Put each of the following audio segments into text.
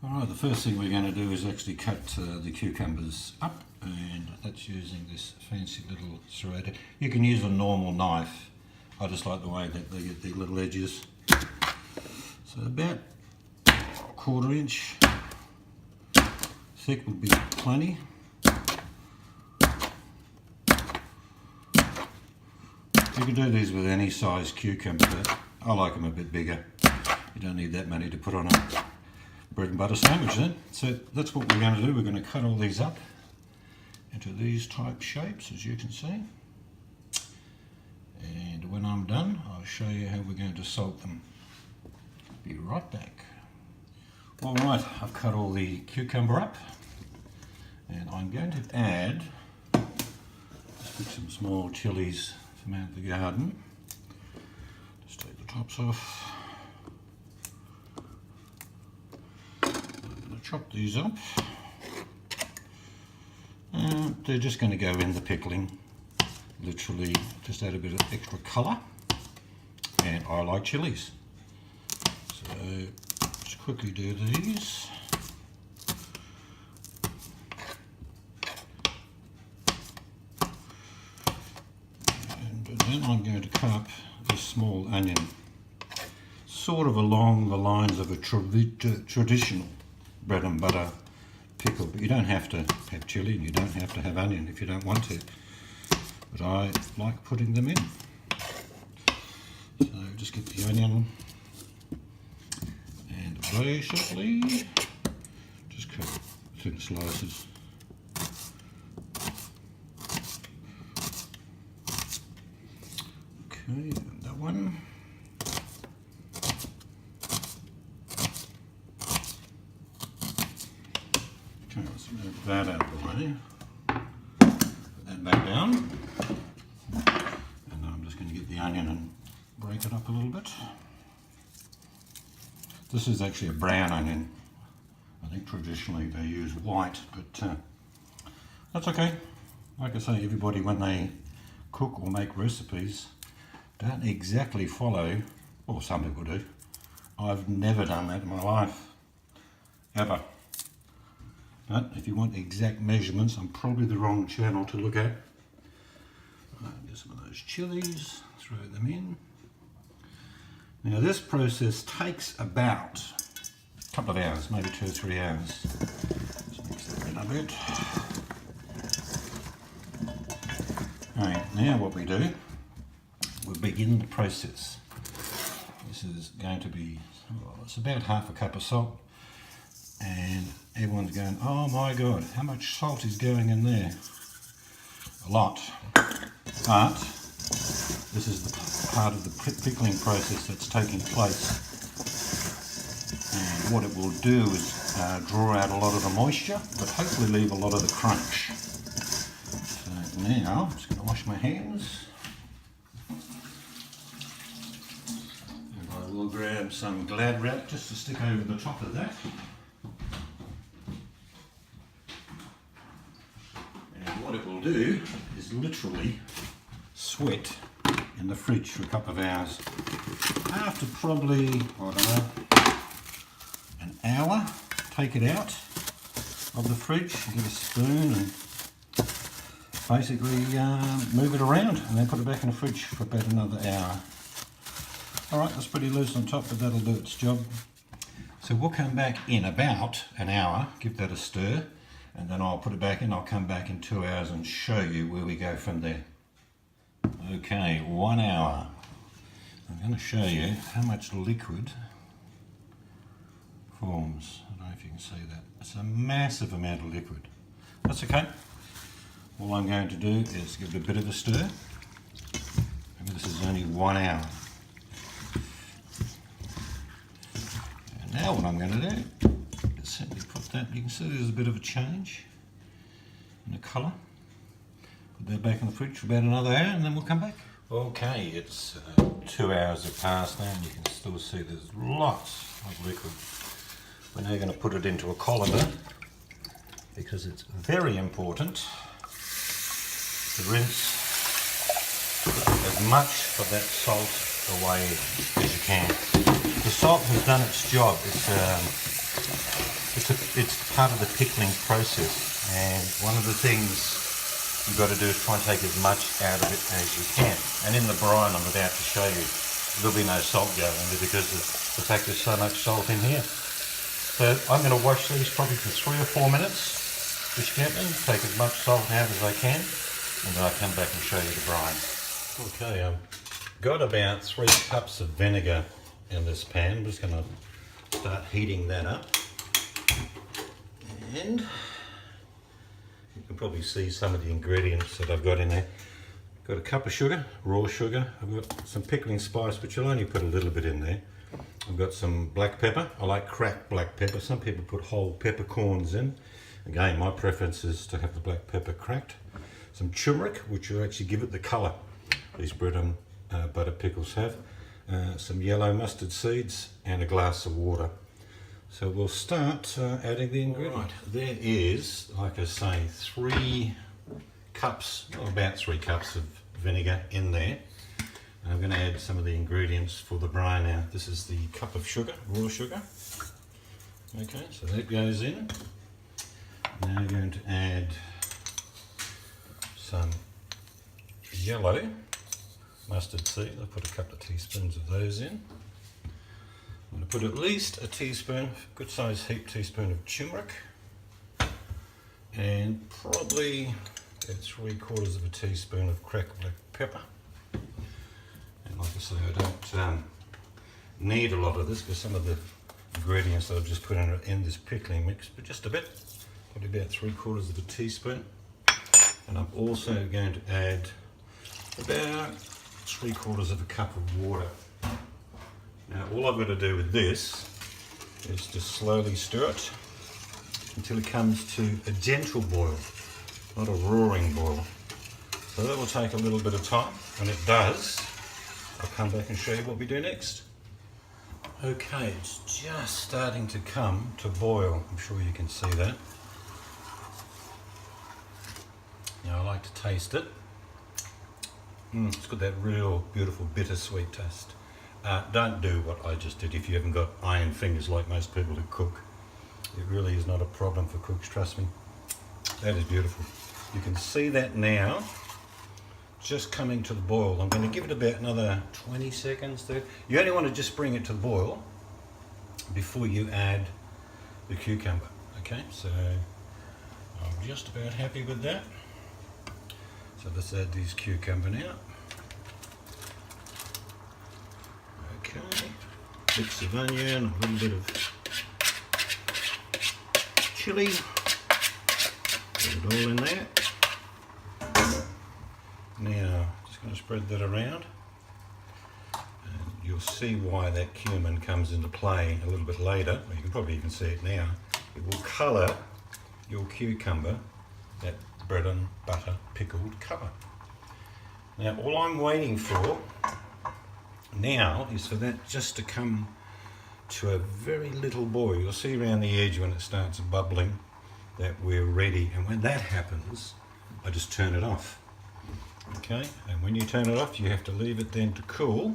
Alright, the first thing we're going to do is actually cut the cucumbers up, and that's using this fancy little serrator. You can use a normal knife. I just like the way that they get the little edges. So about a 1/4 inch thick would be plenty. You can do these with any size cucumber, but I like them a bit bigger. You don't need that many to put on a bread and butter sandwich then. So that's what we're going to do. We're going to cut all these up into these type shapes, as you can see. And when I'm done, I'll show you how we're going to salt them. Be right back. Alright, I've cut all the cucumber up, and I'm going to add, just pick some small chilies from out of the garden. Just take the tops off. Chop these up, and they're just going to go in the pickling, literally just add a bit of extra colour, and I like chilies, so just quickly do these. And then I'm going to cut up this small onion, sort of along the lines of a traditional bread and butter pickle, but you don't have to have chilli and you don't have to have onion if you don't want to, but I like putting them in. So just get the onion and basically just cut thin slices. Okay, and that one. Let's move that out of the way. Put that back down. And I'm just going to get the onion and break it up a little bit. This is actually a brown onion. I think traditionally they use white, but that's okay. Like I say, everybody when they cook or make recipes don't exactly follow, or some people do. I've never done that in my life, ever. But if you want exact measurements, I'm probably the wrong channel to look at. Right, get some of those chilies, throw them in. Now this process takes about a couple of hours, maybe 2 or 3 hours. Just mix that in a bit. Alright, now what we do, we begin the process. This is going to be, it's about 1/2 cup of salt. And everyone's going, oh my god, how much salt is going in there? A lot. But this is the part of the pickling process that's taking place. And what it will do is draw out a lot of the moisture, but hopefully leave a lot of the crunch. So now, I'm just going to wash my hands. And I will grab some Glad wrap just to stick over the top of that. What it will do is literally sweat in the fridge for a couple of hours. After probably, I don't know, an hour, take it out of the fridge, get a spoon and basically move it around and then put it back in the fridge for about another hour. Alright, that's pretty loose on top, but that'll do its job. So we'll come back in about an hour, give that a stir, and then I'll put it back in. I'll come back in 2 hours and show you where we go from there. Okay, 1 hour. I'm going to show you how much liquid forms. I don't know if you can see that. It's a massive amount of liquid. That's okay. All I'm going to do is give it a bit of a stir. And this is only 1 hour. And now what I'm going to do, simply put that, you can see there's a bit of a change in the colour. Put that back in the fridge for about another hour and then we'll come back. Okay, it's 2 hours have passed now and you can still see there's lots of liquid. We're now going to put it into a colander because it's very important to rinse as much of that salt away as you can. The salt has done its job. It's it's part of the pickling process, and one of the things you've got to do is try and take as much out of it as you can. And in the brine I'm about to show you, there'll be no salt going in there because of the fact there's so much salt in here. So I'm going to wash these probably for 3 or 4 minutes, just gently, take as much salt out as I can, and then I'll come back and show you the brine. Okay, I've got about 3 cups of vinegar in this pan. I'm just going to start heating that up. And you can probably see some of the ingredients that I've got in there. I've got a cup of sugar, raw sugar. I've got some pickling spice, which I'll only put a little bit in there. I've got some black pepper. I like cracked black pepper. Some people put whole peppercorns in. Again, my preference is to have the black pepper cracked. Some turmeric, which will actually give it the colour these bread and butter pickles have. Some yellow mustard seeds and a glass of water. So we'll start adding the ingredients. Right, there is, like I say, 3 cups, or about 3 cups of vinegar in there. And I'm going to add some of the ingredients for the brine now. This is the cup of sugar, raw sugar. Okay, so that goes in. Now I'm going to add some yellow mustard seed. I'll put a couple of teaspoons of those in. I'm going to put at least a teaspoon, good sized heap teaspoon of turmeric, and probably about 3/4 of a teaspoon of cracked black pepper. And like I say, I don't need a lot of this because some of the ingredients that I've just put in this pickling mix, but just a bit, probably about 3/4 of a teaspoon. And I'm also going to add about 3/4 of a cup of water. Now all I've got to do with this is just slowly stir it until it comes to a gentle boil, not a roaring boil. So that will take a little bit of time. When it does, I'll come back and show you what we do next. Okay, it's just starting to come to boil. I'm sure you can see that. Now I like to taste it. It's got that real beautiful bittersweet taste. Don't do what I just did if you haven't got iron fingers like most people who cook. It really is not a problem for cooks, trust me. That is beautiful. You can see that now, just coming to the boil. I'm going to give it about another 20 seconds there. You only want to just bring it to the boil before you add the cucumber. Okay, so I'm just about happy with that. So let's add these cucumber now. Okay, bits of onion, a little bit of chilli, put it all in there. Now, just going to spread that around, and you'll see why that cumin comes into play a little bit later. Well, you can probably even see it now. It will colour your cucumber that bread and butter pickled colour. Now, all I'm waiting for now is for that just to come to a very little boil. You'll see around the edge when it starts bubbling that we're ready, and when that happens I just turn it off. Okay, and when you turn it off you have to leave it then to cool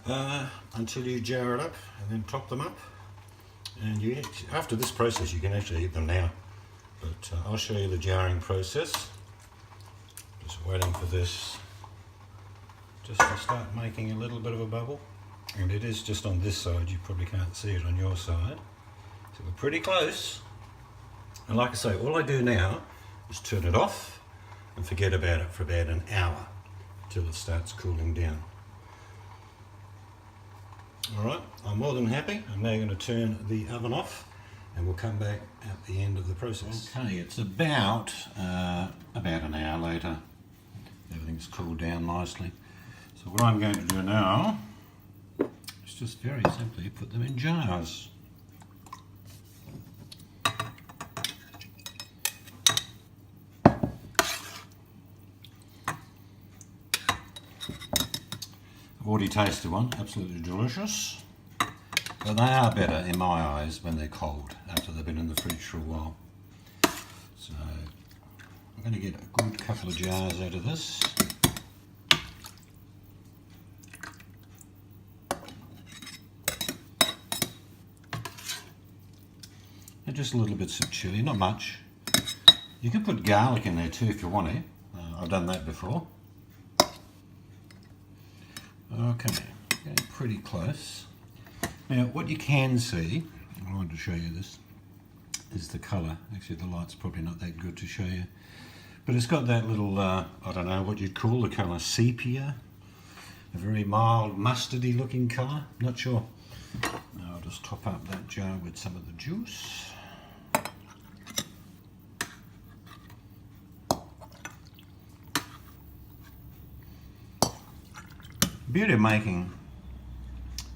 until you jar it up and then top them up, and you after this process you can actually eat them now, but I'll show you the jarring process. Just waiting for this just to start making a little bit of a bubble, and it is just on this side. You probably can't see it on your side, so we're pretty close. And like I say, all I do now is turn it off and forget about it for about an hour till it starts cooling down. Alright, I'm more than happy. I'm now going to turn the oven off and we'll come back at the end of the process. Okay, it's about an hour later. Everything's cooled down nicely. So what I'm going to do now is just very simply put them in jars. I've already tasted one, absolutely delicious. But they are better in my eyes when they're cold, after they've been in the fridge for a while. So I'm going to get a good couple of jars out of this. and just a little bit of chili, not much. You can put garlic in there too if you want to. I've done that before. Okay, getting pretty close. Now what you can see, I wanted to show you this, is the colour. Actually the light's probably not that good to show you. But it's got that little, I don't know what you'd call the colour, sepia. A very mild mustardy looking colour, not sure. Now I'll just top up that jar with some of the juice. Beauty of making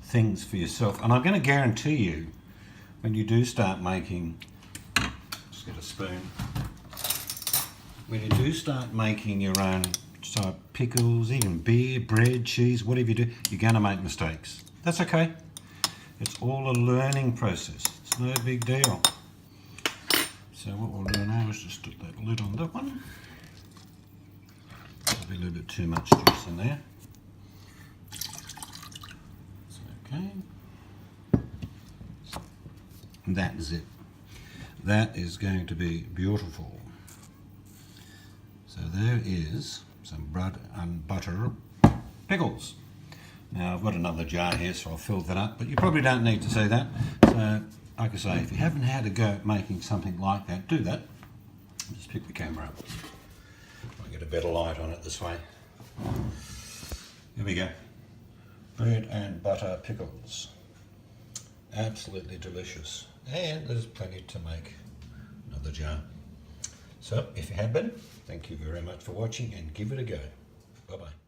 things for yourself, and I'm going to guarantee you when you do start making, just get a spoon, when you do start making your own type pickles, even beer, bread, cheese, whatever you do, you're going to make mistakes. That's okay. It's all a learning process. It's no big deal. So what we'll do now is just put that lid on that one. There'll be a little bit too much juice in there. Okay, that is it. That is going to be beautiful. So there is some bread and butter pickles. Now I've got another jar here, so I'll fill that up, but you probably don't need to see that. So like I say, if you haven't had a go at making something like that, do that. Just pick the camera up. I'll get a better light on it this way. Here we go. Bread and butter pickles. Absolutely delicious. And there's plenty to make another jar. So if you have been, thank you very much for watching and give it a go. Bye bye.